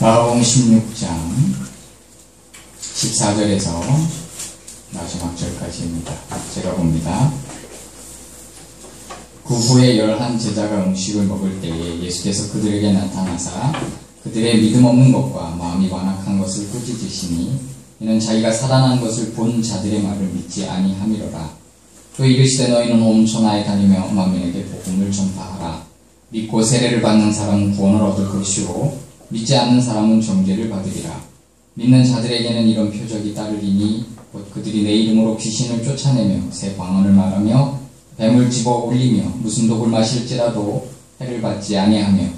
마가복음 16장 14절에서 마지막 절까지입니다. 제가 봅니다. 그 후에 11 제자가 음식을 먹을 때에 예수께서 그들에게 나타나사 그들의 믿음 없는 것과 마음이 완악한 것을 꾸짖으시니 이는 자기가 살아난 것을 본 자들의 말을 믿지 아니함이로라. 또 이르시되 너희는 온 천하에 다니며 만민에게 복음을 전파하라. 믿고 세례를 받는 사람은 구원을 얻을 것이요 믿지 않는 사람은 정죄를 받으리라. 믿는 자들에게는 이런 표적이 따르리니 곧 그들이 내 이름으로 귀신을 쫓아내며 새 방언을 말하며 뱀을 집어 올리며 무슨 독을 마실지라도 해를 받지 아니하며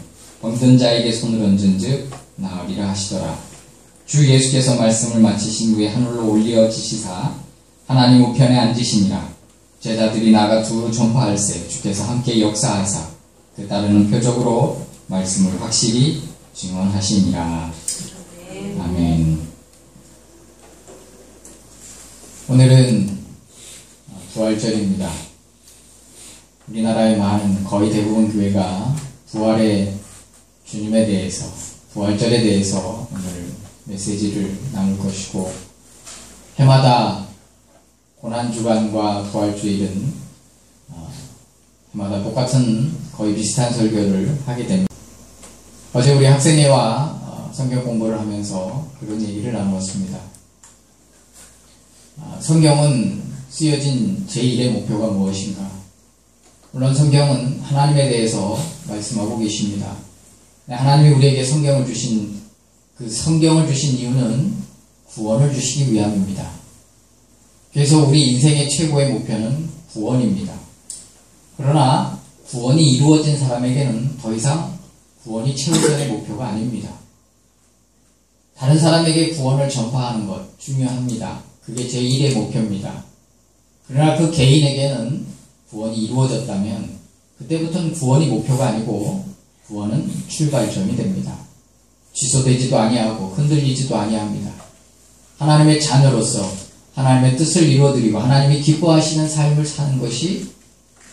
병든 자에게 손을 얹은즉 나으리라 하시더라. 주 예수께서 말씀을 마치신 후에 하늘로 올리어지시사 하나님 우편에 앉으시니라. 제자들이 나가 두루 전파할세 주께서 함께 역사하사 그 따르는 표적으로 말씀을 확실히 증언하시니라. 아멘. 오늘은 부활절입니다. 우리나라의 거의 대부분 교회가 부활의 주님에 대해서, 부활절에 대해서 오늘 메시지를 나눌 것이고, 해마다 고난주간과 부활주일은 해마다 똑같은 거의 비슷한 설교를 하게 됩니다. 어제 우리 학생회와 성경 공부를 하면서 그런 얘기를 나누었습니다. 성경은 쓰여진 제1의 목표가 무엇인가? 물론 성경은 하나님에 대해서 말씀하고 계십니다. 하나님이 우리에게 성경을 주신 그 성경을 주신 이유는 구원을 주시기 위함입니다. 그래서 우리 인생의 최고의 목표는 구원입니다. 그러나 구원이 이루어진 사람에게는 더 이상 구원이 최우선의 목표가 아닙니다. 다른 사람에게 구원을 전파하는 것 중요합니다. 그게 제1의 목표입니다. 그러나 그 개인에게는 구원이 이루어졌다면 그때부터는 구원이 목표가 아니고 구원은 출발점이 됩니다. 취소되지도 아니하고 흔들리지도 아니합니다. 하나님의 자녀로서 하나님의 뜻을 이루어드리고 하나님이 기뻐하시는 삶을 사는 것이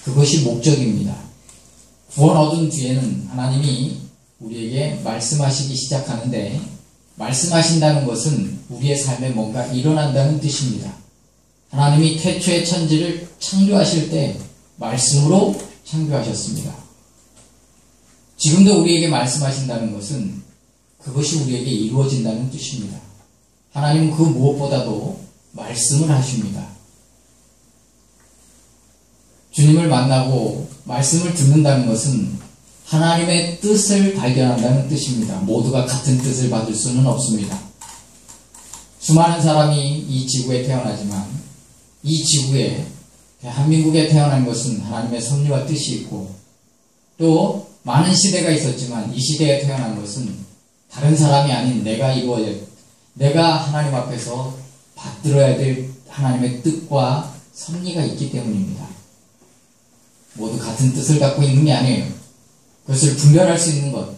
그것이 목적입니다. 구원 얻은 뒤에는 하나님이 우리에게 말씀하시기 시작하는데 말씀하신다는 것은 우리의 삶에 뭔가 일어난다는 뜻입니다. 하나님이 태초의 천지를 창조하실 때 말씀으로 창조하셨습니다. 지금도 우리에게 말씀하신다는 것은 그것이 우리에게 이루어진다는 뜻입니다. 하나님은 그 무엇보다도 말씀을 하십니다. 주님을 만나고 말씀을 듣는다는 것은 하나님의 뜻을 발견한다는 뜻입니다. 모두가 같은 뜻을 받을 수는 없습니다. 수많은 사람이 이 지구에 태어나지만 이 지구에 대한민국에 태어난 것은 하나님의 섭리와 뜻이 있고 또 많은 시대가 있었지만 이 시대에 태어난 것은 다른 사람이 아닌 내가 하나님 앞에서 받들어야 될 하나님의 뜻과 섭리가 있기 때문입니다. 모두 같은 뜻을 갖고 있는 게 아니에요. 그것을 분별할 수 있는 것,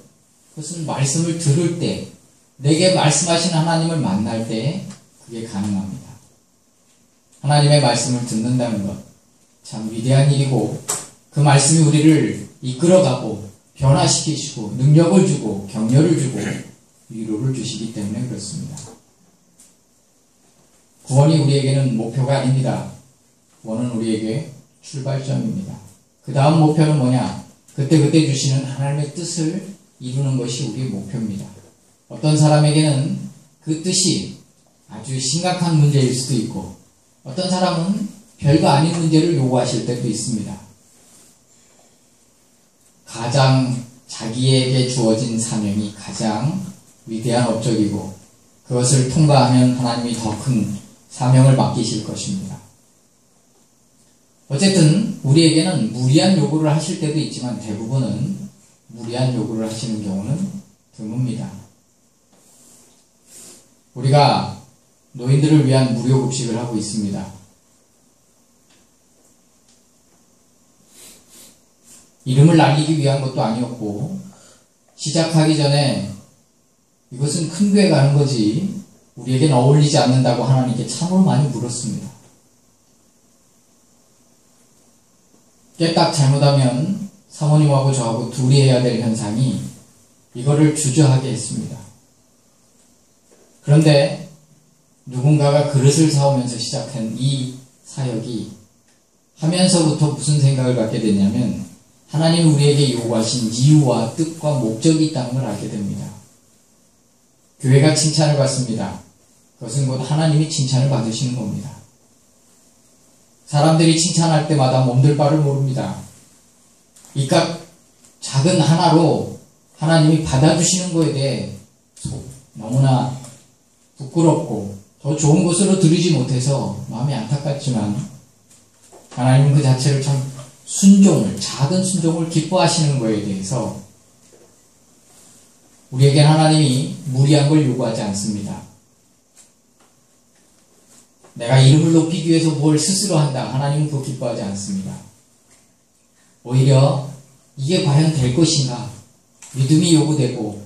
그것은 말씀을 들을 때, 내게 말씀하신 하나님을 만날 때 그게 가능합니다. 하나님의 말씀을 듣는다는 것, 참 위대한 일이고 그 말씀이 우리를 이끌어가고 변화시키시고 능력을 주고 격려를 주고 위로를 주시기 때문에 그렇습니다. 구원이 우리에게는 목표가 아닙니다. 구원은 우리에게 출발점입니다. 그 다음 목표는 뭐냐? 그때그때 주시는 하나님의 뜻을 이루는 것이 우리의 목표입니다. 어떤 사람에게는 그 뜻이 아주 심각한 문제일 수도 있고 어떤 사람은 별거 아닌 문제를 요구하실 때도 있습니다. 가장 자기에게 주어진 사명이 가장 위대한 업적이고 그것을 통과하면 하나님이 더 큰 사명을 맡기실 것입니다. 어쨌든 우리에게는 무리한 요구를 하실 때도 있지만 대부분은 무리한 요구를 하시는 경우는 드뭅니다. 우리가 노인들을 위한 무료급식을 하고 있습니다. 이름을 날리기 위한 것도 아니었고 시작하기 전에 이것은 큰 교회 가는 거지 우리에겐 어울리지 않는다고 하나님께 참으로 많이 물었습니다. 깨딱 잘못하면 사모님하고 저하고 둘이 해야 될 현상이 이거를 주저하게 했습니다. 그런데 누군가가 그릇을 사오면서 시작한 이 사역이 하면서부터 무슨 생각을 갖게 됐냐면 하나님이 우리에게 요구하신 이유와 뜻과 목적이 있다는 걸 알게 됩니다. 교회가 칭찬을 받습니다. 그것은 곧 하나님이 칭찬을 받으시는 겁니다. 사람들이 칭찬할 때마다 몸둘 바를 모릅니다. 이깟 작은 하나로 하나님이 받아주시는 것에 대해 너무나 부끄럽고 더 좋은 곳으로 들이지 못해서 마음이 안타깝지만 하나님은 그 자체를 참 작은 순종을 기뻐하시는 것에 대해서 우리에겐 하나님이 무리한 걸 요구하지 않습니다. 내가 이름을 높이기 위해서 뭘 스스로 한다. 하나님은 그거 기뻐하지 않습니다. 오히려 이게 과연 될 것인가? 믿음이 요구되고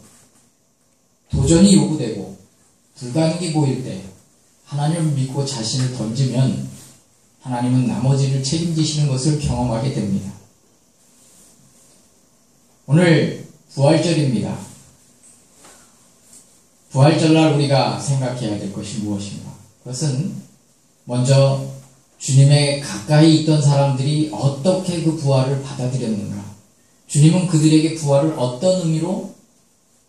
도전이 요구되고 불가능이 보일 때 하나님을 믿고 자신을 던지면 하나님은 나머지를 책임지시는 것을 경험하게 됩니다. 오늘 부활절입니다. 부활절날 우리가 생각해야 될 것이 무엇인가? 그것은 먼저 주님의 가까이 있던 사람들이 어떻게 그 부활을 받아들였는가? 주님은 그들에게 부활을 어떤 의미로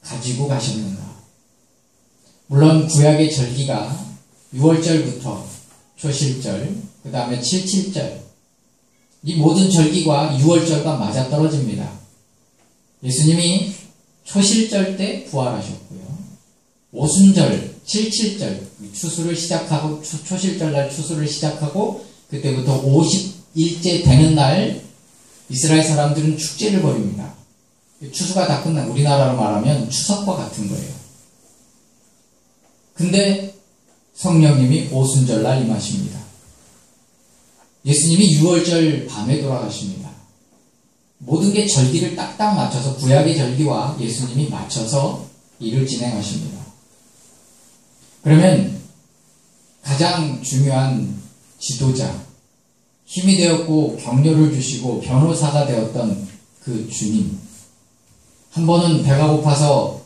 가지고 가셨는가? 물론 구약의 절기가 6월절부터 초실절, 그 다음에 77절, 이 모든 절기과 6월절과 맞아떨어집니다. 예수님이 초실절 때 부활하셨고요. 오순절, 77절, 추수를 시작하고, 초실절날 추수를 시작하고, 그때부터 50일째 되는 날, 이스라엘 사람들은 축제를 벌입니다. 추수가 다 끝난, 우리나라로 말하면 추석과 같은 거예요. 근데 성령님이 오순절날 임하십니다. 예수님이 6월절 밤에 돌아가십니다. 모든 게 절기를 딱딱 맞춰서 구약의 절기와 예수님이 맞춰서 일을 진행하십니다. 그러면 가장 중요한 지도자, 힘이 되었고 격려를 주시고 변호사가 되었던 그 주님, 한 번은 배가 고파서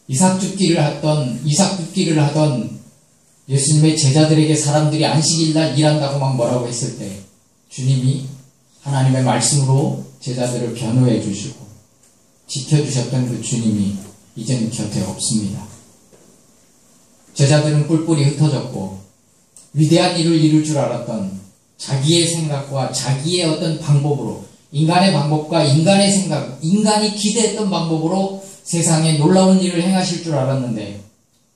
이삭 줍기를 하던 예수님의 제자들에게 사람들이 안식일날 일한다고 막 뭐라고 했을 때 주님이 하나님의 말씀으로 제자들을 변호해 주시고 지켜주셨던 그 주님이 이제는 곁에 없습니다. 제자들은 뿔뿔이 흩어졌고 위대한 일을 이룰 줄 알았던 자기의 생각과 자기의 어떤 방법으로, 인간의 방법과 인간의 생각, 인간이 기대했던 방법으로 세상에 놀라운 일을 행하실 줄 알았는데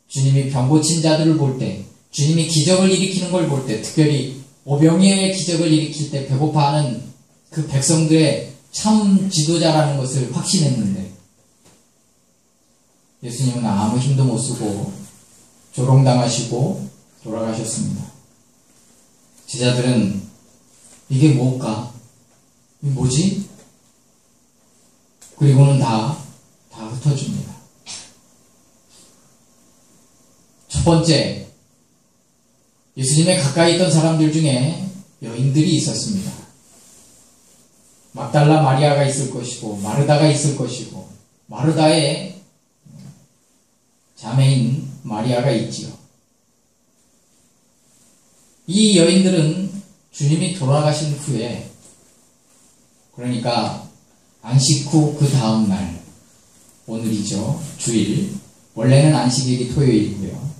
주님이 병 고친 자들을 볼 때, 주님이 기적을 일으키는 걸 볼 때, 특별히 오병이어의 기적을 일으킬 때 배고파하는 그 백성들의 참 지도자라는 것을 확신했는데 예수님은 아무 힘도 못 쓰고 조롱당하시고 돌아가셨습니다. 제자들은 이게 뭘까? 이게 뭐지? 그리고는 다 흩어집니다. 첫 번째, 예수님의 가까이 있던 사람들 중에 여인들이 있었습니다. 막달라 마리아가 있을 것이고 마르다가 있을 것이고 마르다의 자매인 마리아가 있지요. 이 여인들은 주님이 돌아가신 후에, 그러니까 안식 후 그 다음 날, 오늘이죠. 주일, 원래는 안식일이 토요일이고요.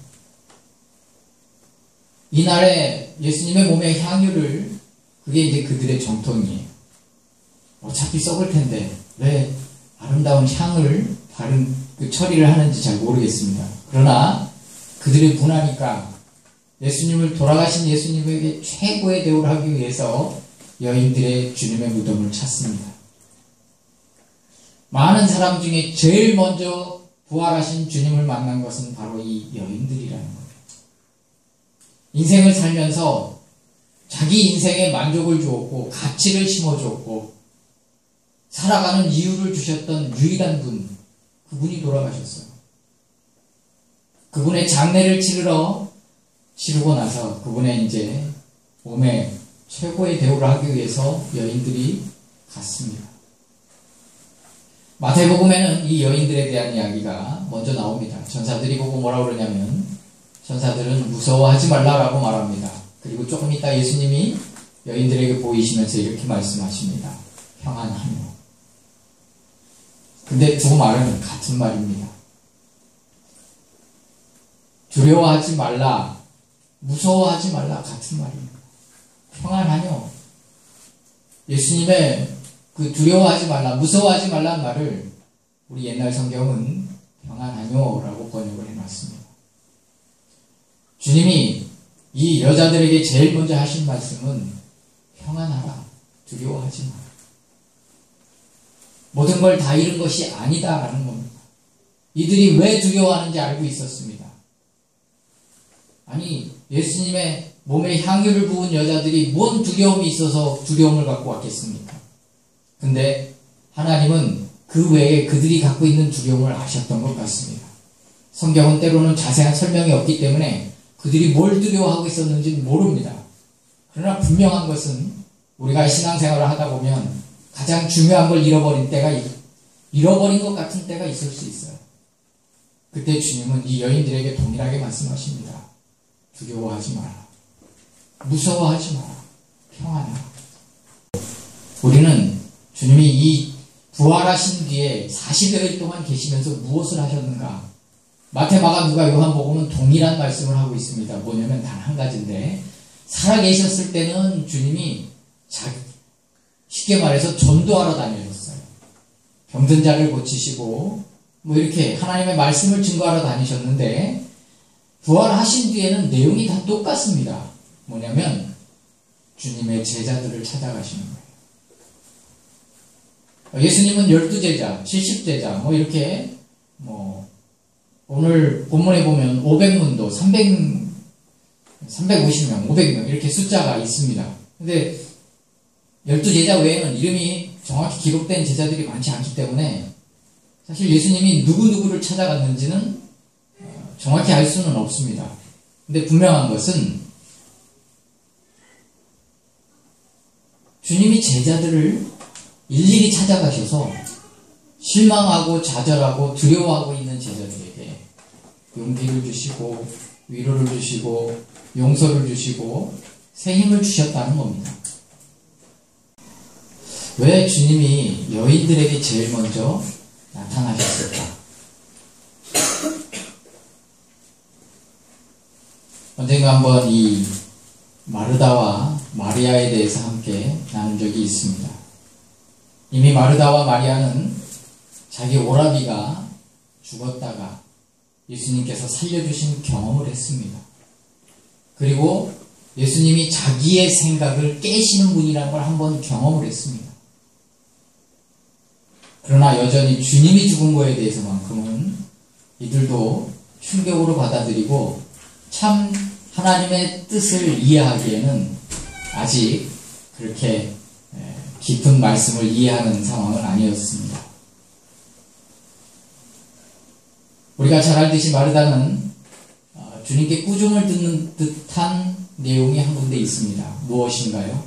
이날에 예수님의 몸에 향유를, 그게 이제 그들의 정통이에요. 어차피 썩을 텐데 왜 아름다운 향을 바른 그 처리를 하는지 잘 모르겠습니다. 그러나 그들의 분하니까 예수님을, 돌아가신 예수님에게 최고의 대우를 하기 위해서 여인들의 주님의 무덤을 찾습니다. 많은 사람 중에 제일 먼저 부활하신 주님을 만난 것은 바로 이 여인들이라는 거예요. 인생을 살면서 자기 인생에 만족을 주었고 가치를 심어주었고 살아가는 이유를 주셨던 유일한 분, 그분이 돌아가셨어요. 그분의 장례를 치르고 나서 그분의 이제 몸에 최고의 대우를 하기 위해서 여인들이 갔습니다. 마태복음에는 이 여인들에 대한 이야기가 먼저 나옵니다. 전사들이 보고 뭐라 그러냐면 전사들은 무서워하지 말라라고 말합니다. 그리고 조금 있다 예수님이 여인들에게 보이시면서 이렇게 말씀하십니다. 평안하며. 근데 두 말은 같은 말입니다. 두려워하지 말라, 무서워하지 말라 같은 말입니다. 평안하며. 예수님의 그 두려워하지 말라, 무서워하지 말라는 말을 우리 옛날 성경은 평안하며라고 번역을 해놨습니다. 주님이 이 여자들에게 제일 먼저 하신 말씀은 평안하라, 두려워하지 마라. 모든 걸 다 잃은 것이 아니다라는 겁니다. 이들이 왜 두려워하는지 알고 있었습니다. 아니, 예수님의 몸에 향유를 부은 여자들이 뭔 두려움이 있어서 두려움을 갖고 왔겠습니까? 근데 하나님은 그 외에 그들이 갖고 있는 두려움을 아셨던 것 같습니다. 성경은 때로는 자세한 설명이 없기 때문에 그들이 뭘 두려워하고 있었는지는 모릅니다. 그러나 분명한 것은 우리가 신앙생활을 하다 보면 가장 중요한 걸 잃어버린 것 같은 때가 있을 수 있어요. 그때 주님은 이 여인들에게 동일하게 말씀하십니다. 두려워하지 마라. 무서워하지 마라. 평안하라. 우리는 주님이 이 부활하신 뒤에 40여일 동안 계시면서 무엇을 하셨는가? 마태, 마가, 누가, 요한복음은 동일한 말씀을 하고 있습니다. 뭐냐면 단 한 가지인데, 살아계셨을 때는 주님이 쉽게 말해서 전도하러 다니셨어요. 병든 자를 고치시고 뭐 이렇게 하나님의 말씀을 증거하러 다니셨는데, 부활하신 뒤에는 내용이 다 똑같습니다. 뭐냐면 주님의 제자들을 찾아가시는 거예요. 예수님은 12제자, 70제자 뭐 이렇게 오늘 본문에 보면 500문도, 350명, 500명 이렇게 숫자가 있습니다. 근데 12제자 외에는 이름이 정확히 기록된 제자들이 많지 않기 때문에 사실 예수님이 누구누구를 찾아갔는지는 정확히 알 수는 없습니다. 근데 분명한 것은 주님이 제자들을 일일이 찾아가셔서 실망하고 좌절하고 두려워하고 있는 제자들에게 용기를 주시고 위로를 주시고 용서를 주시고 새 힘을 주셨다는 겁니다. 왜 주님이 여인들에게 제일 먼저 나타나셨을까? 언젠가 한번 이 마르다와 마리아에 대해서 함께 나눈 적이 있습니다. 이미 마르다와 마리아는 자기 오라비가 죽었다가 예수님께서 살려주신 경험을 했습니다. 그리고 예수님이 자기의 생각을 깨시는 분이라는 걸 한번 경험을 했습니다. 그러나 여전히 주님이 죽은 거에 대해서만큼은 이들도 충격으로 받아들이고 참 하나님의 뜻을 이해하기에는 아직 그렇게 깊은 말씀을 이해하는 상황은 아니었습니다. 우리가 잘 알듯이 마르다는 주님께 꾸중을 듣는 듯한 내용이 한 군데 있습니다. 무엇인가요?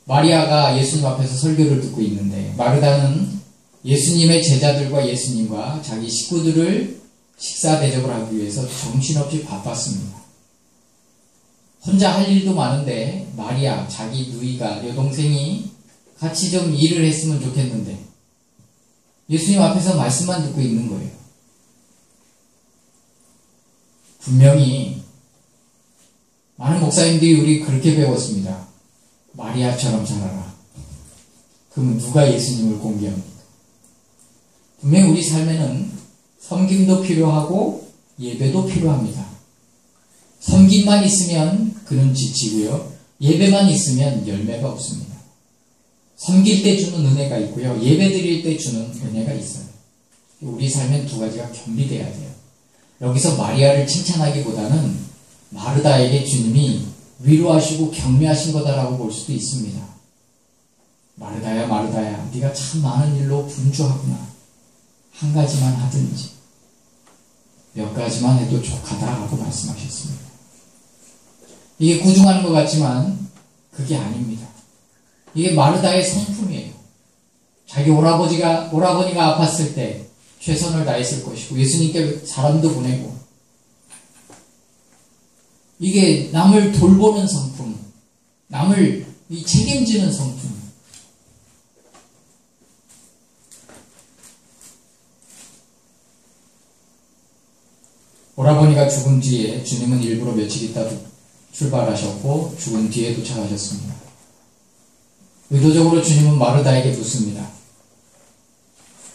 마리아가 예수님 앞에서 설교를 듣고 있는데 마르다는 예수님의 제자들과 예수님과 자기 식구들을 식사 대접을 하기 위해서 정신없이 바빴습니다. 혼자 할 일도 많은데 마리아, 자기 누이가, 여동생이 같이 좀 일을 했으면 좋겠는데 예수님 앞에서 말씀만 듣고 있는 거예요. 분명히 많은 목사님들이 우리 그렇게 배웠습니다. 마리아처럼 살아라. 그러면 누가 예수님을 공개합니까? 분명히 우리 삶에는 섬김도 필요하고 예배도 필요합니다. 섬김만 있으면 그는 지치고요. 예배만 있으면 열매가 없습니다. 섬길 때 주는 은혜가 있고요. 예배 드릴 때 주는 은혜가 있어요. 우리 삶엔 두 가지가 겸비돼야 돼요. 여기서 마리아를 칭찬하기보다는 마르다에게 주님이 위로하시고 격려하신 거다라고 볼 수도 있습니다. 마르다야 마르다야 네가 참 많은 일로 분주하구나. 한 가지만 하든지 몇 가지만 해도 족하다라고 말씀하셨습니다. 이게 구중하는 것 같지만 그게 아닙니다. 이게 마르다의 성품이에요. 자기 오라버니가 아팠을 때 최선을 다했을 것이고 예수님께 사람도 보내고 이게 남을 돌보는 성품, 남을 책임지는 성품. 오라버니가 죽은 뒤에 주님은 일부러 며칠 있다 출발하셨고 죽은 뒤에 도착하셨습니다. 의도적으로 주님은 마르다에게 묻습니다.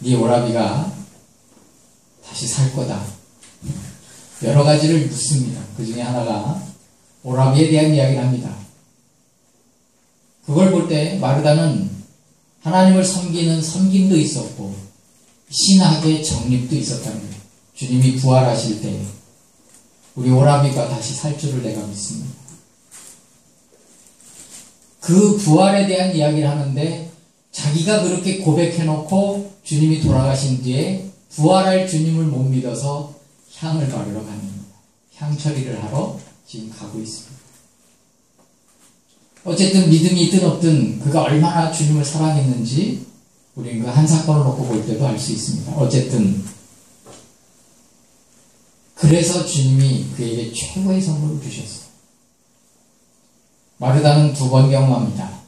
네 오라비가 다시 살 거다. 여러 가지를 묻습니다. 그 중에 하나가 오라비에 대한 이야기를 합니다. 그걸 볼 때 마르다는 하나님을 섬기는 섬김도 있었고 신학의 정립도 있었다는 거예요. 주님이 부활하실 때 우리 오라비가 다시 살 줄을 내가 믿습니다. 그 부활에 대한 이야기를 하는데 자기가 그렇게 고백해놓고 주님이 돌아가신 뒤에 부활할 주님을 못 믿어서 향을 바르러 가는 겁니다. 향 처리를 하러 지금 가고 있습니다. 어쨌든 믿음이 있든 없든 그가 얼마나 주님을 사랑했는지 우리는 그 한 사건을 놓고 볼 때도 알 수 있습니다. 어쨌든 그래서 주님이 그에게 최고의 선물을 주셨어요. 마르다는 두 번 경험합니다.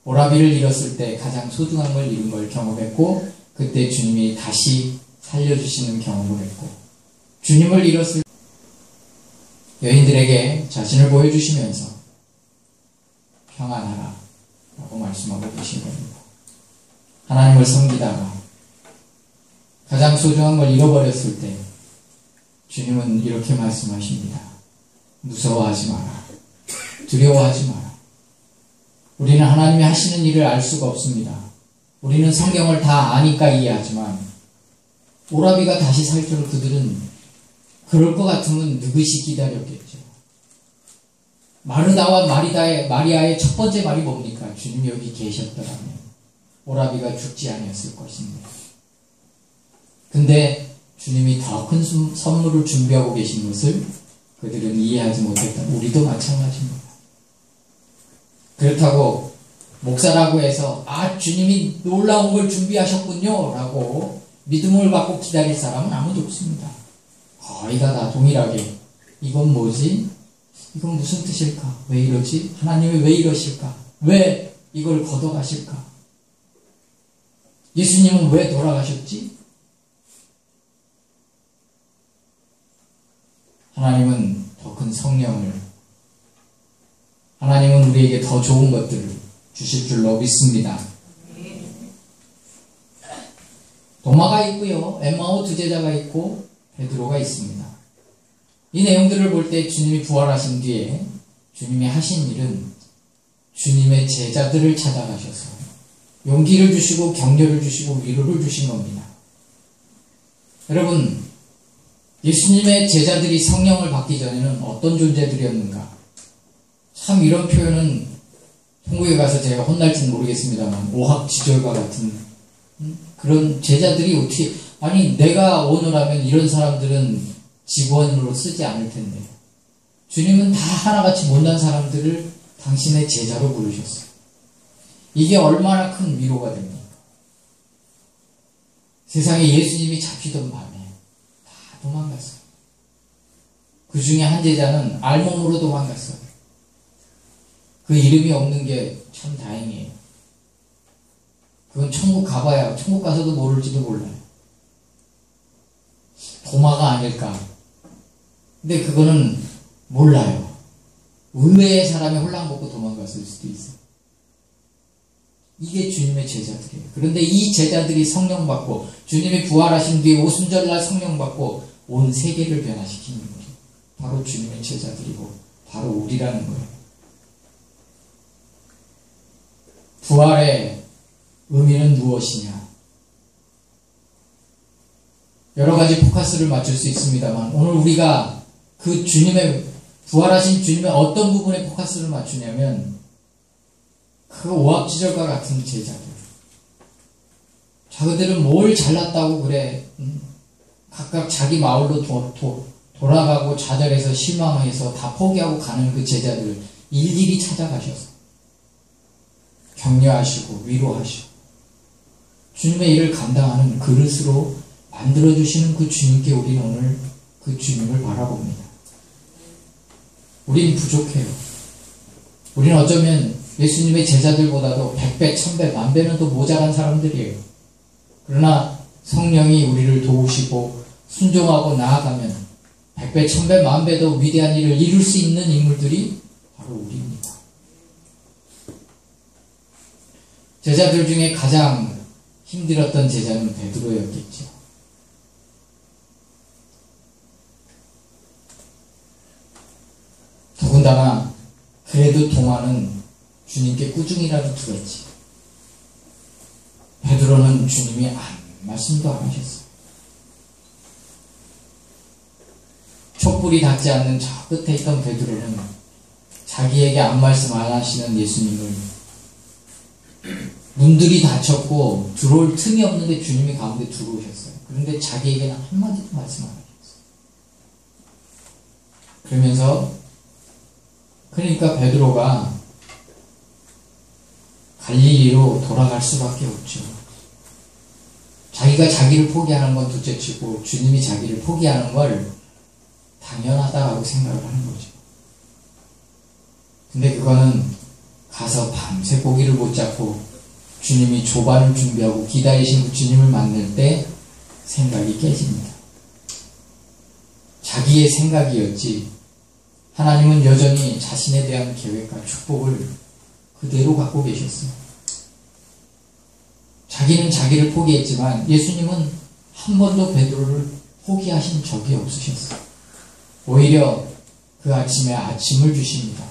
오라비를 잃었을 때 가장 소중한 걸 잃은 걸 경험했고 그때 주님이 다시 살려주시는 경험을 했고 주님을 잃었을 때 여인들에게 자신을 보여주시면서 평안하라 라고 말씀하고 계신 겁니다. 하나님을 섬기다가 가장 소중한 걸 잃어버렸을 때 주님은 이렇게 말씀하십니다. 무서워하지 마라. 두려워하지 마라. 우리는 하나님이 하시는 일을 알 수가 없습니다. 우리는 성경을 다 아니까 이해하지만 오라비가 다시 살 줄 그들은 그럴 것 같으면 느긋이 기다렸겠죠. 마르다와 마리아의 첫 번째 말이 뭡니까? 주님이 여기 계셨더라면 오라비가 죽지 아니었을 것입니다. 근데 주님이 더 큰 선물을 준비하고 계신 것을 그들은 이해하지 못했다. 우리도 마찬가지입니다. 그렇다고 목사라고 해서 주님이 놀라운 걸 준비하셨군요 라고 믿음을 갖고 기다릴 사람은 아무도 없습니다. 거의가 다 동일하게 이건 뭐지? 이건 무슨 뜻일까? 왜 이러지? 하나님이 왜 이러실까? 왜 이걸 걷어가실까? 예수님은 왜 돌아가셨지? 하나님은 더 큰 성령을, 하나님은 우리에게 더 좋은 것들을 주실 줄로 믿습니다. 도마가 있고요, 엠마오 두 제자가 있고 베드로가 있습니다. 이 내용들을 볼 때 주님이 부활하신 뒤에 주님이 하신 일은 주님의 제자들을 찾아가셔서 용기를 주시고 격려를 주시고 위로를 주신 겁니다. 여러분, 예수님의 제자들이 성령을 받기 전에는 어떤 존재들이었는가? 참 이런 표현은 천국에 가서 제가 혼날지는 모르겠습니다만 오합지졸과 같은 그런 제자들이 어떻게, 아니 내가 오너라면 이런 사람들은 직원으로 쓰지 않을 텐데 주님은 다 하나같이 못난 사람들을 당신의 제자로 부르셨어요. 이게 얼마나 큰 위로가 됩니까? 세상에 예수님이 잡히던 밤에 다 도망갔어요. 그 중에 한 제자는 알몸으로 도망갔어요. 그 이름이 없는 게 참 다행이에요. 그건 천국 가봐야, 천국 가서도 모를지도 몰라요. 도마가 아닐까. 근데 그거는 몰라요. 의외의 사람이 홀랑벗고 도망갔을 수도 있어요. 이게 주님의 제자들이에요. 그런데 이 제자들이 성령 받고 주님이 부활하신 뒤에 오순절날 성령 받고 온 세계를 변화시키는 거예요. 바로 주님의 제자들이고 바로 우리라는 거예요. 부활의 의미는 무엇이냐? 여러 가지 포커스를 맞출 수 있습니다만 오늘 우리가 그 주님의 부활하신 주님의 어떤 부분에 포커스를 맞추냐면 그 오합지졸과 같은 제자들. 자기들은 뭘 잘났다고 그래. 각각 자기 마을로 돌아가고 좌절해서 실망해서 다 포기하고 가는 그 제자들 일일이 찾아가셔서 격려하시고 위로하시고 주님의 일을 감당하는 그릇으로 만들어주시는 그 주님께 우리는 오늘 그 주님을 바라봅니다. 우린 부족해요. 우리는 어쩌면 예수님의 제자들보다도 100배, 1000배, 10,000배는 더 모자란 사람들이에요. 그러나 성령이 우리를 도우시고 순종하고 나아가면 100배, 1000배, 10,000배 더 위대한 일을 이룰 수 있는 인물들이 바로 우리입니다. 제자들 중에 가장 힘들었던 제자는 베드로였겠죠. 더군다나 그래도 동화는 주님께 꾸중이라도 들었지. 베드로는 주님이 아무 말씀도 안 하셨어요. 촛불이 닿지 않는 저 끝에 있던 베드로는 자기에게 아무 말씀 안 하시는 예수님을 문들이 닫혔고 들어올 틈이 없는데 주님이 가운데 들어오셨어요. 그런데 자기에게는 한마디도 말씀 안 하셨어요. 그러니까 베드로가 갈릴리로 돌아갈 수밖에 없죠. 자기가 자기를 포기하는 건 둘째치고 주님이 자기를 포기하는 걸 당연하다라고 생각을 하는 거죠. 근데 그거는 가서 밤새 고기를 못 잡고 주님이 조반을 준비하고 기다리신 그 주님을 만날 때 생각이 깨집니다. 자기의 생각이었지 하나님은 여전히 자신에 대한 계획과 축복을 그대로 갖고 계셨어요. 자기는 자기를 포기했지만 예수님은 한 번도 베드로를 포기하신 적이 없으셨어요. 오히려 그 아침에 아침을 주십니다.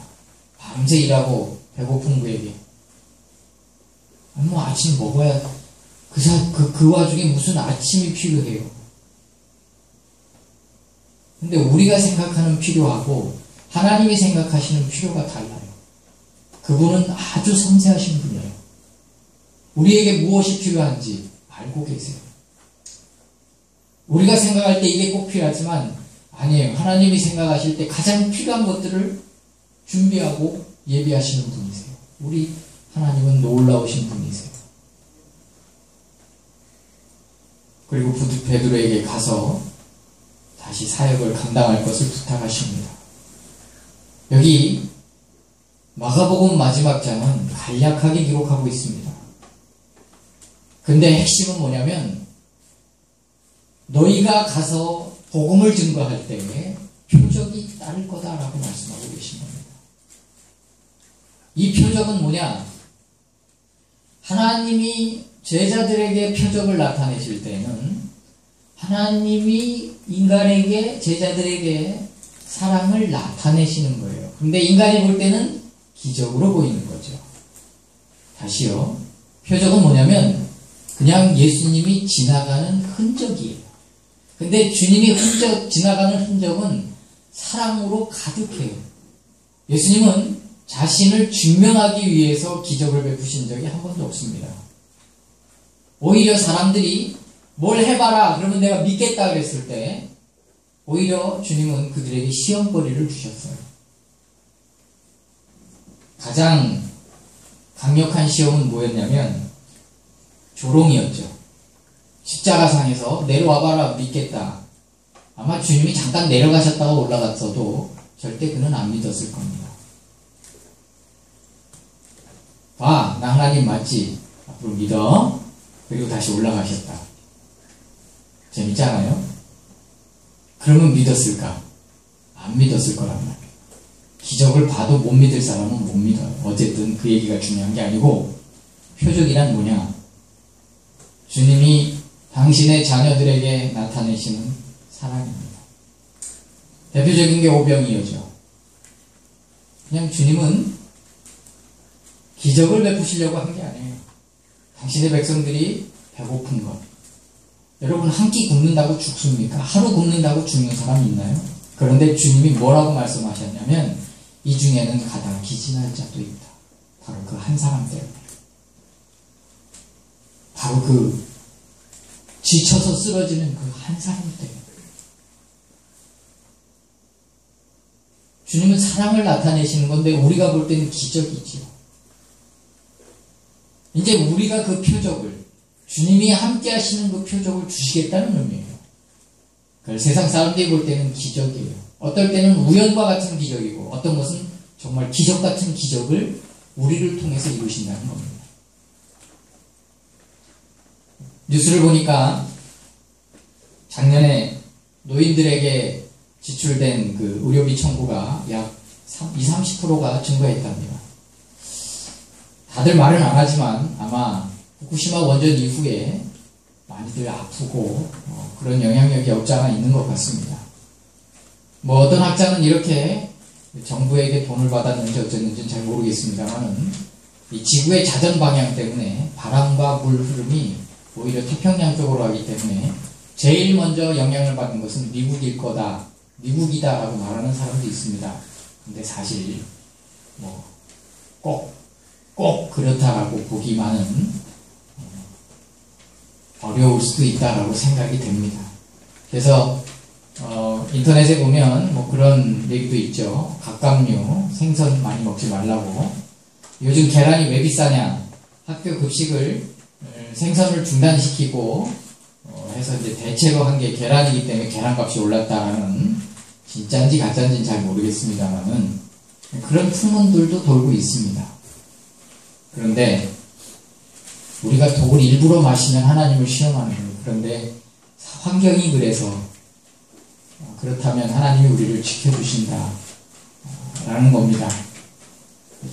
밤새 일하고 배고픈 그에게 뭐 아침 먹어야 그 와중에 무슨 아침이 필요해요. 근데 우리가 생각하는 필요하고 하나님이 생각하시는 필요가 달라요. 그분은 아주 섬세하신 분이에요. 우리에게 무엇이 필요한지 알고 계세요. 우리가 생각할 때 이게 꼭 필요하지만 아니에요. 하나님이 생각하실 때 가장 필요한 것들을 준비하고 예비하시는 분이세요. 우리 하나님은 놀라우신 분이세요. 그리고 베드로에게 가서 다시 사역을 감당할 것을 부탁하십니다. 여기 마가복음 마지막 장은 간략하게 기록하고 있습니다. 근데 핵심은 뭐냐면 너희가 가서 복음을 증거할 때에 표적이 따를 거다라고 말씀하고 계신 겁니다. 이 표적은 뭐냐? 하나님이 제자들에게 표적을 나타내실 때는 하나님이 인간에게 제자들에게 사랑을 나타내시는 거예요. 근데 인간이 볼 때는 기적으로 보이는 거죠. 다시요. 표적은 뭐냐면 그냥 예수님이 지나가는 흔적이에요. 근데 주님이 지나가는 흔적은 사랑으로 가득해요. 예수님은 자신을 증명하기 위해서 기적을 베푸신 적이 한 번도 없습니다. 오히려 사람들이 뭘 해봐라 그러면 내가 믿겠다 그랬을 때 오히려 주님은 그들에게 시험거리를 주셨어요. 가장 강력한 시험은 뭐였냐면 조롱이었죠. 십자가상에서 내려와봐라 믿겠다. 아마 주님이 잠깐 내려가셨다가 올라갔어도 절대 그는 안 믿었을 겁니다. 봐, 나 하나님 맞지? 앞으로 믿어. 그리고 다시 올라가셨다. 재밌잖아요? 그러면 믿었을까? 안 믿었을 거란 말이에요. 기적을 봐도 못 믿을 사람은 못 믿어요. 어쨌든 그 얘기가 중요한 게 아니고 표적이란 뭐냐? 주님이 당신의 자녀들에게 나타내시는 사랑입니다. 대표적인 게 오병이어죠. 그냥 주님은 기적을 베푸시려고 한 게 아니에요. 당신의 백성들이 배고픈 것. 여러분 한 끼 굶는다고 죽습니까? 하루 굶는다고 죽는 사람이 있나요? 그런데 주님이 뭐라고 말씀하셨냐면 이 중에는 가다 기진할 자도 있다. 바로 그 한 사람 때문에. 바로 그 지쳐서 쓰러지는 그 한 사람 때문에. 주님은 사랑을 나타내시는 건데 우리가 볼 때는 기적이지요. 이제 우리가 그 표적을 주님이 함께 하시는 그 표적을 주시겠다는 의미예요. 그걸 세상 사람들이 볼 때는 기적이에요. 어떨 때는 우연과 같은 기적이고 어떤 것은 정말 기적 같은 기적을 우리를 통해서 이루신다는 겁니다. 뉴스를 보니까 작년에 노인들에게 지출된 그 의료비 청구가 약 20-30%가 증가했답니다. 다들 말은 안 하지만 아마 후쿠시마 원전 이후에 많이들 아프고 그런 영향력이 없지 않아 있는 것 같습니다. 뭐 어떤 학자는 이렇게 정부에게 돈을 받았는지 어쨌는지는 잘 모르겠습니다만은 이 지구의 자전 방향 때문에 바람과 물 흐름이 오히려 태평양 쪽으로 가기 때문에 제일 먼저 영향을 받는 것은 미국일 거다, 미국이다라고 말하는 사람도 있습니다. 근데 사실 뭐 꼭 그렇다라고 보기만은 어려울 수도 있다라고 생각이 됩니다. 그래서 인터넷에 보면 뭐 그런 얘기도 있죠. 갑각류, 생선 많이 먹지 말라고. 요즘 계란이 왜 비싸냐? 학교 급식을 생선을 중단시키고 해서 이제 대체로 한 게 계란이기 때문에 계란값이 올랐다라는, 진짜인지 가짜인지는 잘 모르겠습니다만은 그런 풍문들도 돌고 있습니다. 그런데 우리가 독을 일부러 마시면 하나님을 시험하는 거예요. 그런데 환경이 그래서 그렇다면 하나님이 우리를 지켜주신다 라는 겁니다.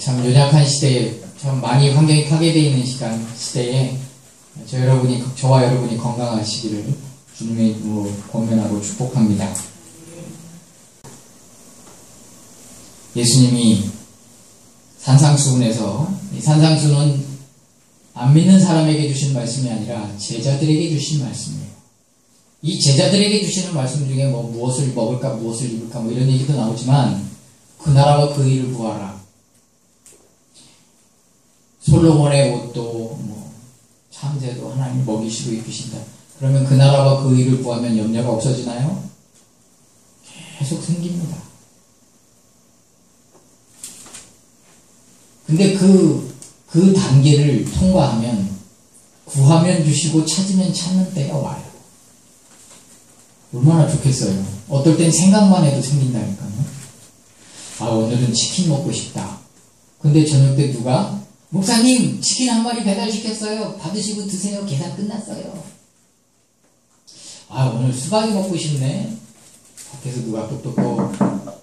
참 연약한 시대에, 참 많이 환경이 파괴되어 있는 시대에 저와 여러분이 건강하시기를 주님의 이름으로 권면하고 축복합니다. 예수님이 산상수훈에서, 이 산상수훈은 안 믿는 사람에게 주신 말씀이 아니라 제자들에게 주신 말씀이에요. 이 제자들에게 주시는 말씀 중에 뭐 무엇을 먹을까, 무엇을 입을까 뭐 이런 얘기도 나오지만, 그 나라와 그 일을 구하라. 솔로몬의 옷도 뭐 참새도 하나님이 먹이시고 입히신다. 그러면 그 나라와 그 일을 구하면 염려가 없어지나요? 계속 생깁니다. 근데 그 단계를 통과하면, 구하면 주시고 찾으면 찾는 때가 와요. 얼마나 좋겠어요. 어떨 땐 생각만 해도 생긴다니까요. 아, 오늘은 치킨 먹고 싶다. 근데 저녁 때 누가 목사님 치킨 한 마리 배달시켰어요. 받으시고 드세요. 계산 끝났어요. 아, 오늘 수박이 먹고 싶네. 밖에서 누가 똑똑하고,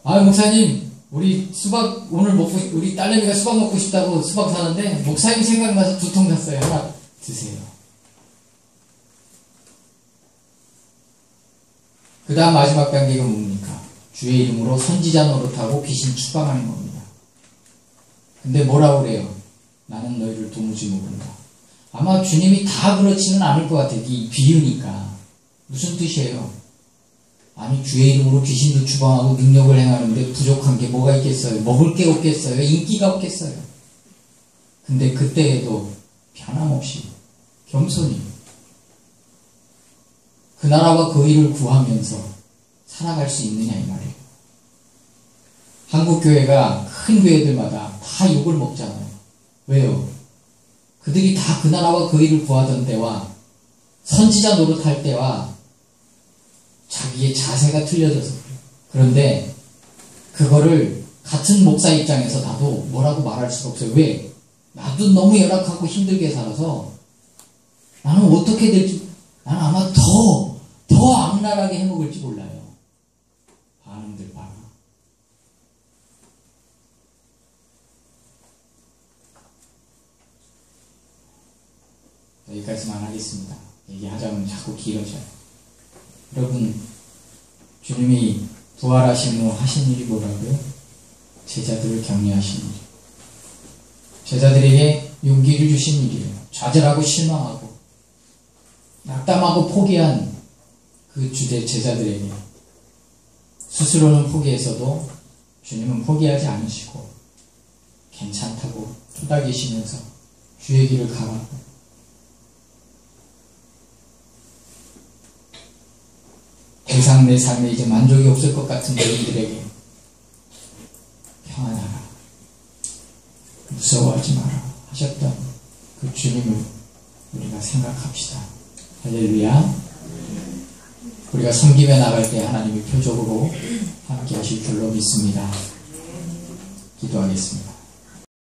아, 목사님 우리 수박 오늘 우리 딸내미가 수박 먹고 싶다고 수박 사는데 목사님 생각나서 2통 샀어요. 하나 드세요. 그 다음 마지막 단계가 뭡니까? 주의 이름으로 선지자 노릇하고 귀신 추방하는 겁니다. 근데 뭐라고 그래요? 나는 너희를 도무지 모른다. 아마 주님이 다 그렇지는 않을 것 같아요. 이 비유니까. 무슨 뜻이에요? 아니, 주의 이름으로 귀신도 추방하고 능력을 행하는데 부족한 게 뭐가 있겠어요? 먹을 게 없겠어요? 인기가 없겠어요? 근데 그때에도 변함없이 겸손히 그 나라와 그 일을 구하면서 살아갈 수 있느냐 이 말이에요. 한국 교회가 큰 교회들마다 다 욕을 먹잖아요. 왜요? 그들이 다 그 나라와 그 일을 구하던 때와 선지자 노릇할 때와 자기의 자세가 틀려져서 그래요. 그런데 그거를 같은 목사 입장에서 나도 뭐라고 말할 수가 없어요. 왜? 나도 너무 열악하고 힘들게 살아서 나는 어떻게 될지, 나는 아마 더 악랄하게 해먹을지 몰라요. 반응들 봐라. 여기까지만 하겠습니다. 얘기하자면 자꾸 길어져요. 여러분, 주님이 부활하신 후 하신 일이 뭐라고요? 제자들을 격려하신 일. 제자들에게 용기를 주신 일이에요. 좌절하고 실망하고 낙담하고 포기한 그 주제 제자들에게 스스로는 포기했어도 주님은 포기하지 않으시고 괜찮다고 토닥이시면서 주의 길을 가라고, 더 이상 내 삶에 이제 만족이 없을 것 같은 너희들에게 평안하라, 무서워하지 마라 하셨던 그 주님을 우리가 생각합시다. 할렐루야. 우리가 섬김에 나갈 때 하나님이 표적으로 함께 하실 줄로 믿습니다. 기도하겠습니다.